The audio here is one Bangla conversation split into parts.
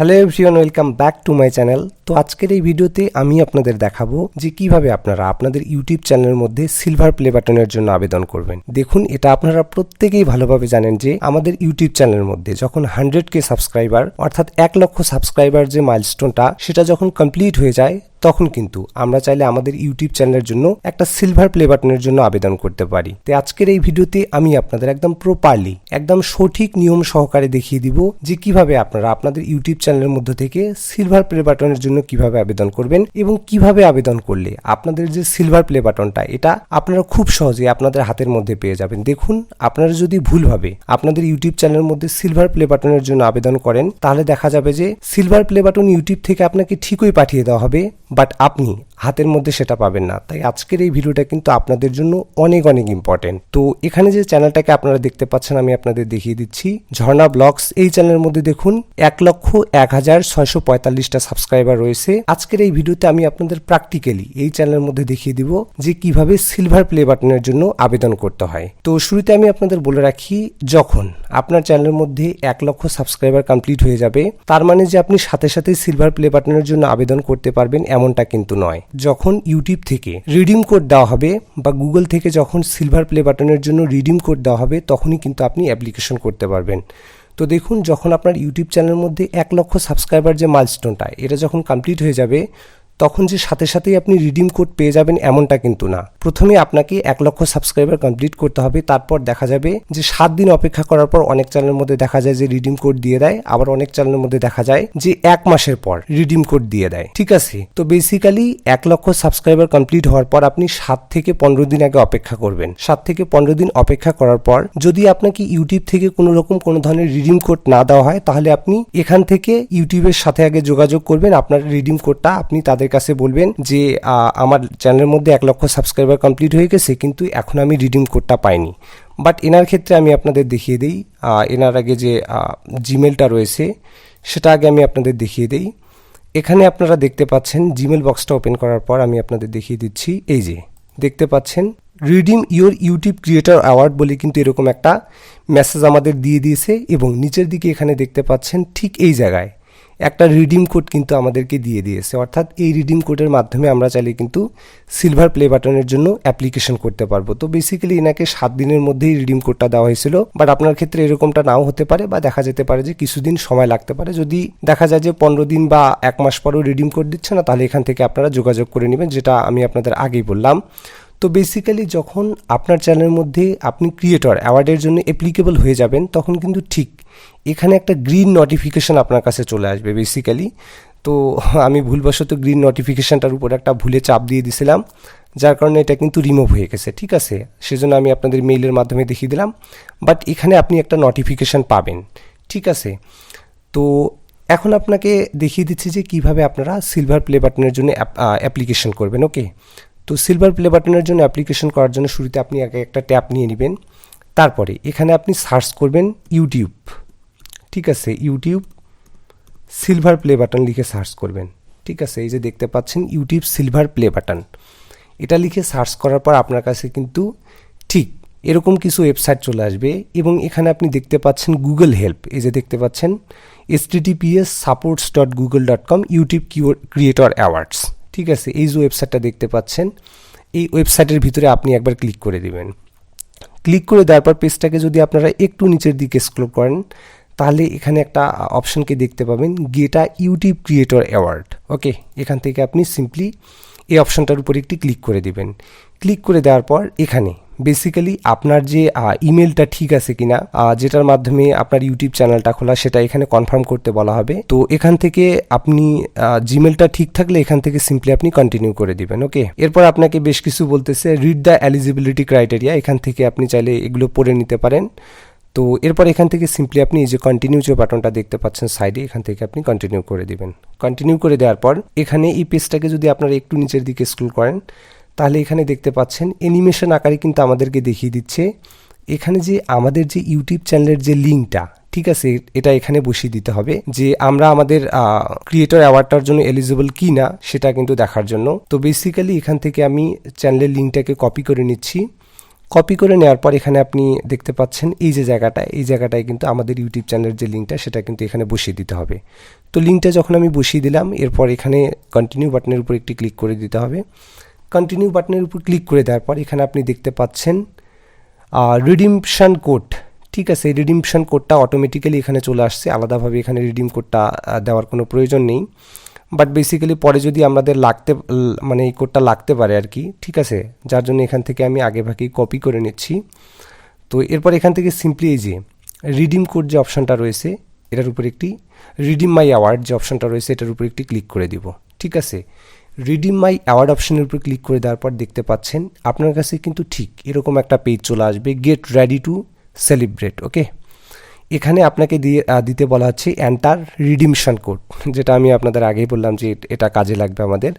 Hello everyone, welcome back to my channel. তো আজকের এই ভিডিওতে আমি আপনাদের দেখাবো যে কিভাবে আপনারা আপনাদের ইউটিউব চ্যানেলের মধ্যে সিলভার প্লে বাটনের জন্য আবেদন করবেন। দেখুন, এটা আপনারা প্রত্যেকেই ভালোভাবে জানেন যে আমাদের ইউটিউব চ্যানেলের মধ্যে যখন 100K সাবস্ক্রাইবার অর্থাৎ 1 লক্ষ সাবস্ক্রাইবার যে মাইলস্টোনটা সেটা যখন কমপ্লিট হয়ে যায় তখন কিন্তু আমরা চাইলে আমাদের ইউটিউব চ্যানেলের জন্য একটা সিলভার প্লে বাটনের জন্য আবেদন করতে পারি। তো আজকের এই ভিডিওতে আমি আপনাদের একদম প্রপারলি একদম সঠিক নিয়ম সহকারে দেখিয়ে দিব যে কিভাবে আপনারা আপনাদের ইউটিউব চ্যানেলের মধ্যে থেকে সিলভার প্লে বাটনের জন্য কিভাবে আবেদন করবেন এবং কিভাবে আবেদন করলে আপনাদের যে সিলভার প্লে বাটনটা এটা আপনারা খুব সহজেই আপনাদের হাতের মধ্যে পেয়ে যাবেন। দেখুন, আপনারা যদি ভুলভাবে আপনাদের ইউটিউব চ্যানেলের মধ্যে সিলভার প্লে বাটনের জন্য আবেদন করেন তাহলে দেখা যাবে যে সিলভার প্লে বাটন ইউটিউব থেকে আপনাকে ঠিকই পাঠিয়ে দেওয়া হবে, বাট আপনি হাতের মধ্যে সেটা পাবেন না। তাই আজকের এই ভিডিওটা কিন্তু আপনাদের জন্য অনেক অনেক ইম্পর্টেন্ট। তো এখানে যে চ্যানেলটাকে আপনারা দেখতে পাচ্ছেন আমি আপনাদের দেখিয়ে দিচ্ছি, ঝর্ণা ব্লগস। এই চ্যানেলের মধ্যে দেখুন 1,01,645টা সাবস্ক্রাইবার রয়েছে। আজকের এই ভিডিওতে আমি আপনাদের প্র্যাকটিক্যালি এই চ্যানেলের মধ্যে দেখিয়ে দিব যে কিভাবে সিলভার প্লে বাটনের জন্য আবেদন করতে হয়। তো শুরুতে আমি আপনাদের বলে রাখি, যখন আপনার চ্যানেলের মধ্যে 1 লক্ষ সাবস্ক্রাইবার কমপ্লিট হয়ে যাবে তার মানে যে আপনি সাথে সাথে সিলভার প্লে বাটনের জন্য আবেদন করতে পারবেন এমনটা কিন্তু নয়। যখন ইউটিউব থেকে রিডিম কোড দেওয়া হবে বা গুগল থেকে যখন সিলভার প্লে বাটনের জন্য রিডিম কোড দেওয়া হবে তখনই কিন্তু আপনি অ্যাপ্লিকেশন করতে পারবেন। তো দেখুন, যখন আপনার ইউটিউব চ্যানেলের মধ্যে 1 লক্ষ সাবস্ক্রাইবার যে মাইলস্টোনটা এটা যখন কমপ্লিট হয়ে যাবে তখন যে সাথে সাথেই আপনি রিডিম কোড পেয়ে যাবেন এমনটা কিন্তু না। প্রথমে আপনাকে 1 লক্ষ সাবস্ক্রাইবার কমপ্লিট করতে হবে, তারপর দেখা যাবে যে 7 দিন অপেক্ষা করার পর অনেক চ্যানেলের মধ্যে দেখা যায় যে রিডিম কোড দিয়ে দেয়, আবার অনেক চ্যানেলের মধ্যে দেখা যায় যে 1 মাসের পর রিডিম কোড দিয়ে দেয়। ঠিক আছে, তো বেসিক্যালি 1 লক্ষ সাবস্ক্রাইবার কমপ্লিট হওয়ার পর আপনি 7 থেকে 15 দিন আগে অপেক্ষা করবেন। 7 থেকে 15 দিন অপেক্ষা করার পর যদি আপনাকে ইউটিউব থেকে কোনো ধরনের রিডিম কোড না দেওয়া হয় তাহলে আপনি এখান থেকে ইউটিউবের সাথে আগে যোগাযোগ করবেন। আপনার রিডিম কোডটা আপনি তাদের কাছে বলবেন যে আমার চ্যানেলের মধ্যে 1 লক্ষ সাবস্ক্রাইবার কমপ্লিট হয়ে গেছে কিন্তু এখন আমি রিডিম কোডটা পাইনি। বাট এনার ক্ষেত্রে আমি আপনাদের দেখিয়ে দিই, এনার আগে যে জিমেলটা রয়েছে সেটা আগে আমি আপনাদের দেখিয়ে দিই। এখানে আপনারা দেখতে পাচ্ছেন জিমেল বক্সটা ওপেন করার পর আমি আপনাদের দেখিয়ে দিচ্ছি। এই যে দেখতে পাচ্ছেন redeem your YouTube creator award বলে কিন্তু এরকম একটা মেসেজ আমাদের দিয়ে দিয়েছে এবং নিচের দিকে এখানে দেখতে পাচ্ছেন ঠিক এই জায়গায় একটা রিডিম কোড কিন্তু আমাদেরকে দিয়ে দিয়েছে। অর্থাৎ এই রিডিম কোডের মাধ্যমে আমরা চাইলে কিন্তু সিলভার প্লে বাটনের জন্য অ্যাপ্লিকেশন করতে পারবো। তো বেসিক্যালি এনাকে 7 দিনের মধ্যেই রিডিম কোডটা দেওয়া হয়েছিল, বাট আপনার ক্ষেত্রে এরকমটা নাও হতে পারে বা দেখা যেতে পারে যে কিছুদিন সময় লাগতে পারে। যদি দেখা যায় যে 15 দিন বা 1 মাস পরেও রিডিম কোড দিচ্ছে না তাহলে এখান থেকে আপনারা যোগাযোগ করে নেবেন, যেটা আমি আপনাদের আগেই বললাম। তো বেসিক্যালি যখন আপনার চ্যানেলের মধ্যে আপনি ক্রিয়েটর অ্যাওয়ার্ডের জন্য অ্যাপ্লিকেবল হয়ে যাবেন তখন কিন্তু ঠিক এখানে একটা গ্রিন নোটিফিকেশন আপনার কাছে চলে আসবে বেসিক্যালি। তো আমি ভুলবশত গ্রিন নোটিফিকেশনটার উপর একটা ভুলে চাপ দিয়ে দিয়েছিলাম, যার কারণে এটা কিন্তু রিমুভ হয়ে গেছে। ঠিক আছে, সেজন্য আমি আপনাদের মেইলের মাধ্যমে দেখিয়ে দিলাম, বাট এখানে আপনি একটা নোটিফিকেশন পাবেন। ঠিক আছে, তো এখন আপনাকে দেখিয়ে দিচ্ছি যে কিভাবে আপনারা সিলভার প্লে বাটনের জন্য অ্যাপ্লিকেশন করবেন। ওকে, তো সিলভার প্লে বাটনের জন্য অ্যাপ্লিকেশন করার জন্য শুরুতে আপনি আগে একটা ট্যাব নিয়ে নেবেন, তারপরে এখানে আপনি সার্চ করবেন ইউটিউব। ঠিক আছে, ইউটিউব সিলভার প্লে বাটন লিখে সার্চ করবেন। ঠিক আছে, এই যে দেখতে পাচ্ছেন ইউটিউব সিলভার প্লে বাটন, এটা লিখে সার্চ করার পর আপনার কাছে কিন্তু ঠিক এরকম কিছু ওয়েবসাইট চলে আসবে এবং এখানে আপনি দেখতে পাচ্ছেন গুগল হেল্প। এই যে দেখতে পাচ্ছেন https://supports.google.com ইউটিউব ক্রিয়েটর অ্যাওয়ার্ডস। ঠিক আছে, এই যে ওয়েবসাইটটা দেখতে পাচ্ছেন এই ওয়েবসাইটের ভিতরে আপনি একবার ক্লিক করে দিবেন। ক্লিক করে দেওয়ার পর পেজটাকে যদি আপনারা একটু নিচের দিকে স্ক্রল করেন তাহলে এখানে একটা অপশনকে দেখতে পাবেন, get a YouTube creator award. Okay, এখান থেকে আপনি সিম্পলি এই অপশনটার উপর একটি ক্লিক করে দিবেন। ক্লিক করে দেওয়ার পর এখানে বেসিক্যালি আপনার যে ইমেলটা ঠিক আছে কিনা, যেটার মাধ্যমে আপনার ইউটিউব চ্যানেলটা খোলা সেটা এখানে কনফার্ম করতে বলা হবে। তো এখান থেকে আপনি জিমেলটা ঠিক থাকলে এখান থেকে সিম্পলি আপনি কন্টিনিউ করে দিবেন। ওকে, এরপর আপনাকে বেশ কিছু বলতেছে রিড দ্য এলিজিবিলিটি ক্রাইটেরিয়া, এখান থেকে আপনি চাইলে এগুলো পড়ে নিতে পারেন। তো এরপর এখান থেকে সিম্পলি আপনি এই যে কন্টিনিউ যে বাটনটা দেখতে পাচ্ছেন সাইডে, এখান থেকে আপনি কন্টিনিউ করে দিবেন। কন্টিনিউ করে দেওয়ার পর এখানে এই পেজটাকে যদি আপনারা একটু নিচের দিকে স্ক্রল করেন তাহলে এখানে দেখতে পাচ্ছেন অ্যানিমেশন আকারে কিন্তু আমাদেরকে দেখিয়ে দিচ্ছে এখানে যে আমাদের যে ইউটিউব চ্যানেলের যে লিঙ্কটা, ঠিক আছে, এটা এখানে বসিয়ে দিতে হবে যে আমরা আমাদের ক্রিয়েটর অ্যাওয়ার্ডটার জন্য এলিজিবল কি না সেটা কিন্তু দেখার জন্য। তো বেসিক্যালি এখান থেকে আমি চ্যানেলের লিঙ্কটাকে কপি করে নিচ্ছি, কপি করে নেওয়ার পর এখানে আপনি দেখতে পাচ্ছেন এই যে জায়গাটা, এই জায়গাটায় কিন্তু আমাদের ইউটিউব চ্যানেলের যে লিঙ্কটা সেটা কিন্তু এখানে বসিয়ে দিতে হবে। তো লিঙ্কটা যখন আমি বসিয়ে দিলাম, এরপর এখানে কন্টিনিউ বাটনের উপর একটি ক্লিক করে দিতে হবে। কন্টিনিউ বাটনের উপর ক্লিক করে দেওয়ার পর এখানে আপনি দেখতে পাচ্ছেন রিডিমশন কোড। ঠিক আছে, এই রিডিমশন কোডটা অটোমেটিক্যালি এখানে চলে আসছে, আলাদাভাবে এখানে রিডিম কোডটা দেওয়ার কোনো প্রয়োজন নেই। বাট বেসিক্যালি পরে যদি আমাদের মানে এই কোডটা লাগতে পারে আর কি, ঠিক আছে, যার জন্য এখান থেকে আমি আগেভাগেই কপি করে নিচ্ছি। তো এরপর এখান থেকে সিম্পলি এই যে রিডিম কোড যে অপশানটা রয়েছে এটার উপর একটি, রিডিম মাই অ্যাওয়ার্ড যে অপশানটা রয়েছে এটার উপর একটি ক্লিক করে দিব। ঠিক আছে, রিডিম মাই অ্যাওয়ার্ড অপশানের উপর ক্লিক করে দেওয়ার পর দেখতে পাচ্ছেন আপনার কাছে কিন্তু ঠিক এরকম একটা পেজ চলে আসবে, গেট রেডি টু সেলিব্রেট। ওকে, এখানে আপনাকে দিতে বলা হচ্ছে এন্টার রিডিমশন কোড, যেটা আমি আপনাদের আগেই বললাম যে এটা কাজে লাগবে আমাদের।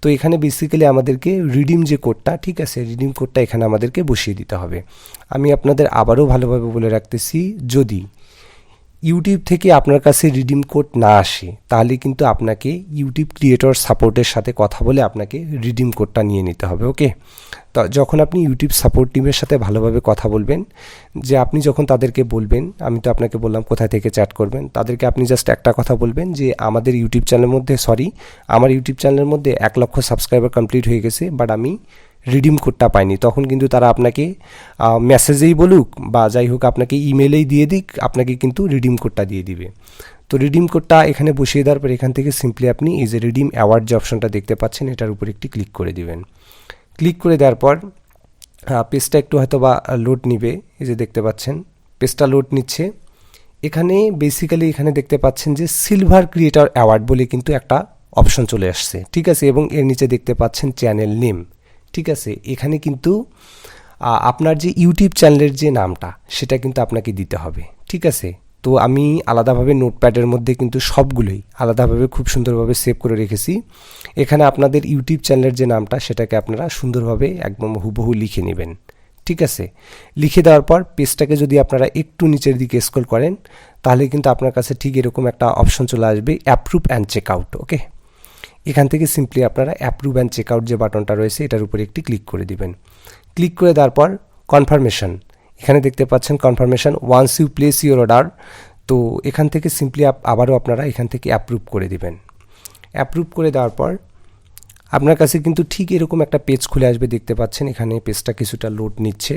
তো এখানে বেসিক্যালি আমাদেরকে রিডিম যে কোডটা, ঠিক আছে, রিডিম কোডটা এখানে আমাদেরকে বসিয়ে দিতে হবে। আমি আপনাদের আবারও ভালোভাবে বলে রাখতেছি, যদি ইউটিউব থেকে আপনার কাছে রিডিম কোড না আসে তাহলে কিন্তু আপনাকে ইউটিউব ক্রিয়েটর সাপোর্টের সাথে কথা বলে আপনাকে রিডিম কোডটা নিয়ে নিতে হবে। ওকে, তো যখন আপনি ইউটিউব সাপোর্ট টিমের সাথে ভালোভাবে কথা বলবেন, যে আপনি যখন তাদেরকে বলবেন, আমি তো আপনাকে বললাম কোথা থেকে চ্যাট করবেন, তাদেরকে আপনি জাস্ট একটা কথা বলবেন যে আমার ইউটিউব চ্যানেলের মধ্যে 1 লক্ষ সাবস্ক্রাইবার কমপ্লিট হয়ে গেছে, বাট আমি রিডিম কোডটা পাইনি। তখন কিন্তু তারা আপনাকে মেসেজেই বলুক বা যাই হোক আপনাকে ইমেলেই দিয়ে দিক, আপনাকে কিন্তু রিডিম কোডটা দিয়ে দিবে। তো রিডিম কোডটা এখানে বসিয়ে দেওয়ার পর এখান থেকে সিম্পলি আপনি এই যে রিডিম অ্যাওয়ার্ড যে অপশনটা দেখতে পাচ্ছেন এটার উপর একটি ক্লিক করে দিবেন। ক্লিক করে দেওয়ার পর পেজটা একটু হয়তো বা লোড নিবে, এই যে দেখতে পাচ্ছেন পেজটা লোড নিচ্ছে। এখানে বেসিক্যালি এখানে দেখতে পাচ্ছেন যে সিলভার ক্রিয়েটর অ্যাওয়ার্ড বলে কিন্তু একটা অপশন চলে আসছে। ঠিক আছে, এবং এর নিচে দেখতে পাচ্ছেন চ্যানেল নেম। ঠিক আছে, এখানে কিন্তু আপনার যে ইউটিউব চ্যানেলের যে নামটা সেটা কিন্তু আপনাকে দিতে হবে। ঠিক আছে, তো আমি আলাদাভাবে নোটপ্যাডের মধ্যে কিন্তু সবগুলোই আলাদাভাবে খুব সুন্দরভাবে সেভ করে রেখেছি। এখানে আপনাদের ইউটিউব চ্যানেলের যে নামটা সেটাকে আপনারা সুন্দরভাবে একদম হুবহু লিখে নেবেন। ঠিক আছে, লিখে দেওয়ার পর পেজটাকে যদি আপনারা একটু নিচের দিকে স্ক্রল করেন তাহলে কিন্তু আপনার কাছে ঠিক এরকম একটা অপশন চলে আসবে, অ্যাপ্রুভ অ্যান্ড চেক আউট। ওকে, এখান থেকে সিম্পলি আপনারা অ্যাপ্রুভ অ্যান্ড চেক আউট যে বাটনটা রয়েছে এটার উপরে একটি ক্লিক করে দিবেন। ক্লিক করে দেওয়ার পর কনফার্মেশন, এখানে দেখতে পাচ্ছেন confirmation once you place your order. তো এখান থেকে সিম্পলি আবারও আপনারা এখান থেকে অ্যাপ্রুভ করে দিবেন। অ্যাপ্রুভ করে দেওয়ার পর আপনার কাছে কিন্তু ঠিক এরকম একটা পেজ খুলে আসবে, দেখতে পাচ্ছেন এখানে পেজটা কিছুটা লোড নিচ্ছে।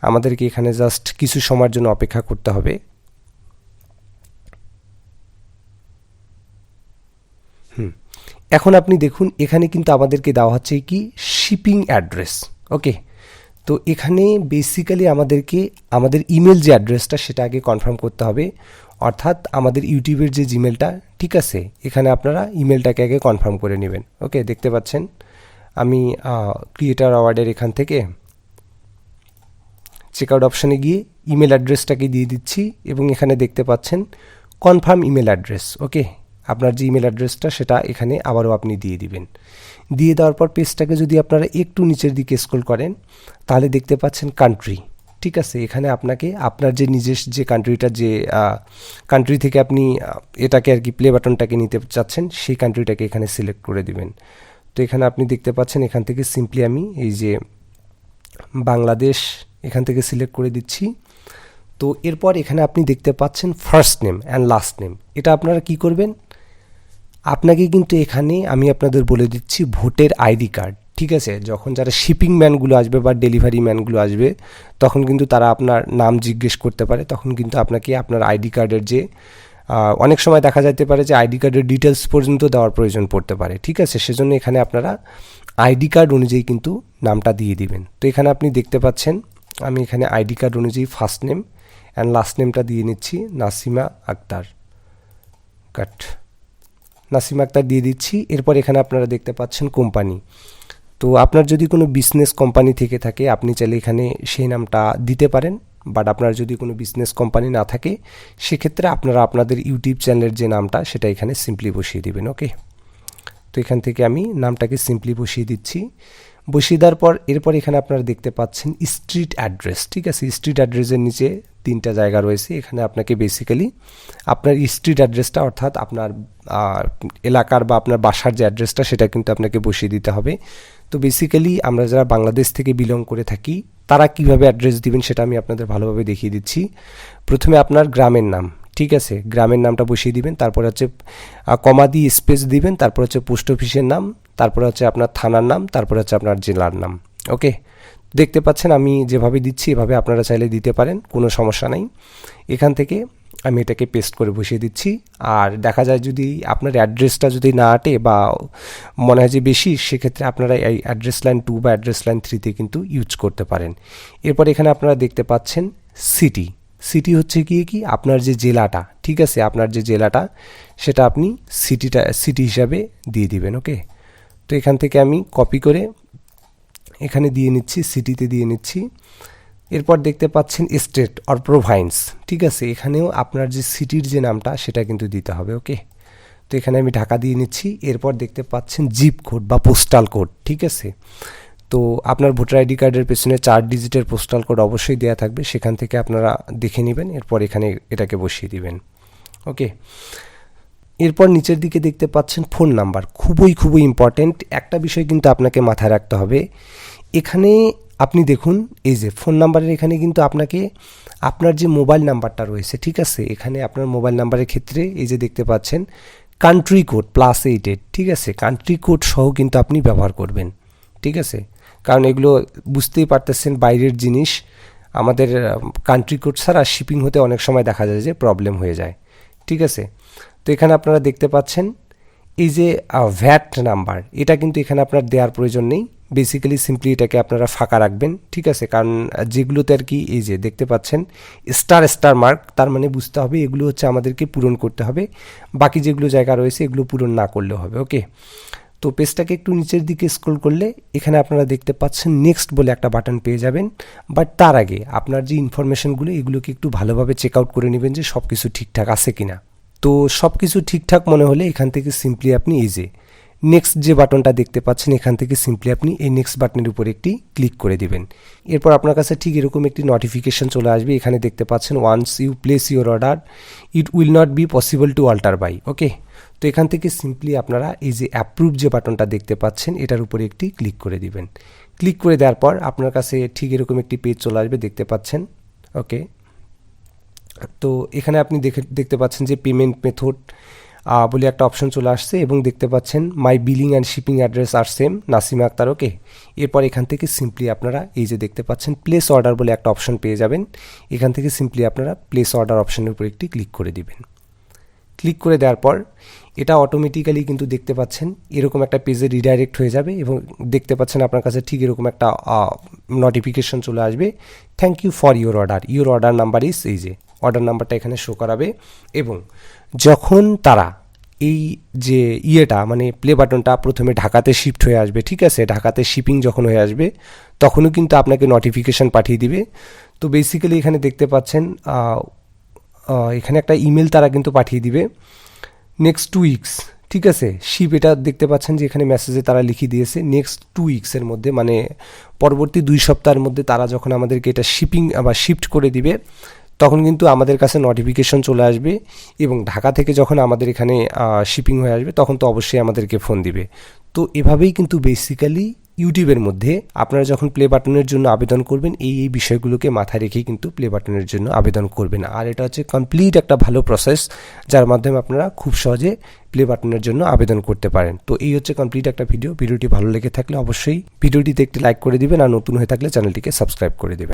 আমাদেরকে এখানে জাস্ট কিছু সময়ের জন্য অপেক্ষা করতে হবে। এখন আপনি দেখুন এখানে কিন্তু আমাদেরকে দেওয়া হচ্ছে কি শিপিং অ্যাড্রেস। ওকে, তো এখানে বেসিক্যালি আমাদেরকে আমাদের ইমেল যে অ্যাড্রেসটা সেটা আগে কনফার্ম করতে হবে, অর্থাৎ আমাদের ইউটিউবের যে জিমেলটা। ঠিক আছে, এখানে আপনারা ইমেলটাকে আগে কনফার্ম করে নেবেন। ওকে, দেখতে পাচ্ছেন আমি ক্রিয়েটর অ্যাওয়ার্ডের এখান থেকে চেকআউট অপশানে গিয়ে ইমেল অ্যাড্রেসটাকে দিয়ে দিচ্ছি এবং এখানে দেখতে পাচ্ছেন কনফার্ম ইমেল অ্যাড্রেস। ওকে, আপনার যে ইমেল অ্যাড্রেসটা সেটা এখানে আবারও আপনি দিয়ে দিবেন। দিয়ে দেওয়ার পর পেজটাকে যদি আপনারা একটু নিচের দিকে স্ক্রল করেন তাহলে দেখতে পাচ্ছেন কান্ট্রি। ঠিক আছে, এখানে আপনাকে আপনার যে নিজস্ব যে কান্ট্রিটা, যে কান্ট্রি থেকে আপনি এটাকে আর কি প্লে বাটনটাকে নিতে চাচ্ছেন সেই কান্ট্রিটাকে এখানে সিলেক্ট করে দিবেন। তো এখানে আপনি দেখতে পাচ্ছেন এখান থেকে সিম্পলি আমি এই যে বাংলাদেশ এখান থেকে সিলেক্ট করে দিচ্ছি। তো এরপর এখানে আপনি দেখতে পাচ্ছেন first name and last name. এটা আপনারা কি করবেন, আপনাকে কিন্তু এখানে আমি আপনাদের বলে দিচ্ছি ভোটের আইডি কার্ড। ঠিক আছে, যখন যারা শিপিং ম্যানগুলো আসবে বা ডেলিভারি ম্যানগুলো আসবে তখন কিন্তু তারা আপনার নাম জিজ্ঞেস করতে পারে, তখন কিন্তু আপনাকে আপনার আইডি কার্ডের যে অনেক সময় দেখা যেতে পারে যে আইডি কার্ডের ডিটেলস পর্যন্ত দেওয়ার প্রয়োজন পড়তে পারে। ঠিক আছে, সেজন্য এখানে আপনারা আইডি কার্ড অনুযায়ী কিন্তু নামটা দিয়ে দিবেন। তো এখানে আপনি দেখতে পাচ্ছেন আমি এখানে আইডি কার্ড অনুযায়ী ফার্স্ট নেম অ্যান্ড লাস্ট নেমটা দিয়ে নিচ্ছি নাসিমা আক্তার। নাসিমা আক্তার দিয়ে দিচ্ছি। এরপর এখানে আপনারা দেখতে পাচ্ছেন কোম্পানি। তো আপনার যদি কোনো বিজনেস কোম্পানি থেকে থাকে আপনি চাইলে এখানে সেই নামটা দিতে পারেন, বাট আপনার যদি কোনো বিজনেস কোম্পানি না থাকে সেক্ষেত্রে আপনারা আপনাদের ইউটিউব চ্যানেলের যে নামটা সেটা এখানে সিম্পলি বসিয়ে দিবেন। ওকে, তো এখান থেকে আমি নামটাকে সিম্পলি বসিয়ে দিচ্ছি। বসিয়ে দেওয়ার পর এরপর এখানে আপনারা দেখতে পাচ্ছেন স্ট্রিট অ্যাড্রেস, ঠিক আছে। স্ট্রিট অ্যাড্রেসের নিচে 3টা জায়গা রয়েছে। এখানে আপনাকে বেসিক্যালি আপনার স্ট্রিট অ্যাড্রেসটা অর্থাৎ আপনার এলাকার বা আপনার বাসার যে অ্যাড্রেসটা সেটা কিন্তু আপনাকে বসিয়ে দিতে হবে। তো বেসিক্যালি আমরা যারা বাংলাদেশ থেকে বিলং করে থাকি তারা কিভাবে অ্যাড্রেস দিবেন সেটা আমি আপনাদের ভালোভাবে দেখিয়ে দিচ্ছি। প্রথমে আপনার গ্রামের নাম, ঠিক আছে, গ্রামের নামটা বসিয়ে দিবেন, তারপর হচ্ছে কমা দিয়ে স্পেস দিবেন, তারপর হচ্ছে পোস্ট অফিসের নাম, তারপর হচ্ছে আপনার থানার নাম, তারপর হচ্ছে আপনার জেলার নাম। ওকে, দেখতে পাচ্ছেন আমি যেভাবে দিচ্ছি এভাবে আপনারা চাইলে দিতে পারেন, কোনো সমস্যা নাই। এখান থেকে আমি এটাকে পেস্ট করে বসিয়ে দিচ্ছি। আর দেখা যায় যদি আপনার অ্যাড্রেসটা যদি না আটে বা মনে হয় যে বেশি, সেক্ষেত্রে আপনারা এই অ্যাড্রেস লাইন 2 বা অ্যাড্রেস লাইন 3তে কিন্তু ইউজ করতে পারেন। এরপর এখানে আপনারা দেখতে পাচ্ছেন সিটি। সিটি হচ্ছে কি আপনার যে জেলাটা, ঠিক আছে, আপনার যে জেলাটা সেটা আপনি সিটি হিসাবে দিয়ে দিবেন। ওকে, তো এখান থেকে আমি কপি করে এখানে দিয়ে নিচ্ছি, সিটিতে দিয়ে নিচ্ছি। এরপর দেখতে পাচ্ছেন স্টেট অর প্রোভিন্স, ঠিক আছে, এখানেও আপনার যে সিটির যে নামটা সেটা কিন্তু দিতে হবে। ওকে, তো এখানে আমি ঢাকা দিয়ে নিচ্ছি। এরপর দেখতে পাচ্ছেন জিপ কোড বা পোস্টাল কোড, ঠিক আছে। তো আপনার ভোটার আইডি কার্ডের পেছনে 4 ডিজিটের পোস্টাল কোড অবশ্যই দেওয়া থাকবে, সেখান থেকে আপনারা দেখে নেবেন। এরপর এখানে এটাকে বসিয়ে দিবেন। ওকে, এরপর নিচের দিকে দেখতে পাচ্ছেন ফোন নাম্বার, খুবই ইম্পর্টেন্ট একটা বিষয় কিন্তু আপনাকে মাথায় রাখতে হবে। এখানে আপনি দেখুন এই যে ফোন নাম্বারের এখানে কিন্তু আপনাকে আপনার যে মোবাইল নাম্বারটা রয়েছে, ঠিক আছে, এখানে আপনার মোবাইল নাম্বারের ক্ষেত্রে এই যে দেখতে পাচ্ছেন কান্ট্রি কোড +88, ঠিক আছে, কান্ট্রি কোড সহ কিন্তু আপনি ব্যবহার করবেন, ঠিক আছে, কারণ এগুলো বুঝতেই পারতেছেন বাইরের জিনিস, আমাদের কান্ট্রি কোড ছাড়া শিপিং হতে অনেক সময় দেখা যায় যে প্রবলেম হয়ে যায়, ঠিক আছে। তো এখানে আপনারা দেখতে পাচ্ছেন এই যে ভ্যাট নাম্বার, এটা কিন্তু এখানে আপনার দেওয়ার প্রয়োজন নেই, বেসিক্যালি সিম্পলি এটাকে আপনারা ফাঁকা রাখবেন, ঠিক আছে, কারণ যেগুলোতে আর কি এই যে দেখতে পাচ্ছেন স্টার মার্ক, তার মানে বুঝতে হবে এগুলো হচ্ছে আমাদেরকে পূরণ করতে হবে, বাকি যেগুলো জায়গা রয়েছে এগুলো পূরণ না করলেও হবে। ওকে, তো পেজটাকে একটু নিচের দিকে স্ক্রল করলে এখানে আপনারা দেখতে পাচ্ছেন নেক্সট বলে একটা বাটন পেয়ে যাবেন। বাট তার আগে আপনার যে ইনফরমেশনগুলো এগুলোকে একটু ভালোভাবে চেক আউট করে নেবেন যে সব কিছু ঠিকঠাক আছে কিনা। তো সব কিছু ঠিকঠাক মনে হলে এখান থেকে সিম্পলি আপনি এই যে নেক্সট যে বাটনটা দেখতে পাচ্ছেন এখান থেকে সিম্পলি আপনি এই নেক্সট বাটনের উপর একটি ক্লিক করে দিবেন। এরপর আপনার কাছে ঠিক এরকম একটি নোটিফিকেশন চলে আসবে। এখানে দেখতে পাচ্ছেন once you place your order it will not be possible to alter by. Okay, তো এখান থেকে সিম্পলি আপনারা এই যে অ্যাপ্রুভ যে বাটনটা দেখতে পাচ্ছেন এটার উপরে একটি ক্লিক করে দিবেন। ক্লিক করে দেওয়ার পর আপনার কাছে ঠিক এরকম একটি পেজ চলে আসবে, দেখতে পাচ্ছেন। ওকে, তো এখানে আপনি দেখতে পাচ্ছেন যে পেমেন্ট মেথড বলে একটা অপশন চলে আসছে এবং দেখতে পাচ্ছেন my billing and shipping address আর সেম, নাসিমা আক্তার। ওকে, এরপর এখান থেকে সিম্পলি আপনারা এই যে দেখতে পাচ্ছেন প্লেস অর্ডার বলে একটা অপশন পেয়ে যাবেন। এখান থেকে সিম্পলি আপনারা প্লেস অর্ডার অপশনের উপর একটি ক্লিক করে দিবেন। ক্লিক করে দেওয়ার পর এটা অটোমেটিক্যালি কিন্তু দেখতে পাচ্ছেন এরকম একটা পেজে রিডাইরেক্ট হয়ে যাবে এবং দেখতে পাচ্ছেন আপনার কাছে ঠিক এরকম একটা নোটিফিকেশন চলে আসবে, thank you for your order number is, এই যে অর্ডার নাম্বারটা এখানে শো করাবে। এবং যখন তারা এই যে মানে প্লে বাটনটা প্রথমে ঢাকাতে শিফট হয়ে আসবে, ঠিক আছে, ঢাকাতে শিপিং যখন হয়ে আসবে তখনও কিন্তু আপনাকে নোটিফিকেশান পাঠিয়ে দিবে। তো বেসিক্যালি এখানে দেখতে পাচ্ছেন এখানে একটা ইমেল তারা কিন্তু পাঠিয়ে দিবে নেক্সট 2 উইকস, ঠিক আছে, শিপ, এটা দেখতে পাচ্ছেন যে এখানে মেসেজে তারা লিখে দিয়েছে নেক্সট 2 উইকসের মধ্যে, মানে পরবর্তী 2 সপ্তাহের মধ্যে তারা যখন আমাদেরকে এটা শিপিং বা শিফট করে দিবে তখন কিন্তু আমাদের কাছে নোটিফিকেশন চলে আসবে এবং ঢাকা থেকে যখন আমাদের এখানে শিপিং হয়ে আসবে তখন তো অবশ্যই আমাদেরকে ফোন দিবে। তো এভাবেই কিন্তু বেসিক্যালি ইউটিউবের মধ্যে আপনারা যখন প্লে বাটনের জন্য আবেদন করবেন এই বিষয়গুলোকে মাথায় রেখেই কিন্তু প্লে বাটনের জন্য আবেদন করবেন। আর এটা হচ্ছে কমপ্লিট একটা ভালো প্রসেস যার মাধ্যমে আপনারা খুব সহজে প্লে বাটনের জন্য আবেদন করতে পারেন। তো এই হচ্ছে কমপ্লিট একটা ভিডিওটি ভালো লেগে থাকলে অবশ্যই ভিডিওটিতে একটি লাইক করে দিবেন আর নতুন হয়ে থাকলে চ্যানেলটিকে সাবস্ক্রাইব করে দেবেন।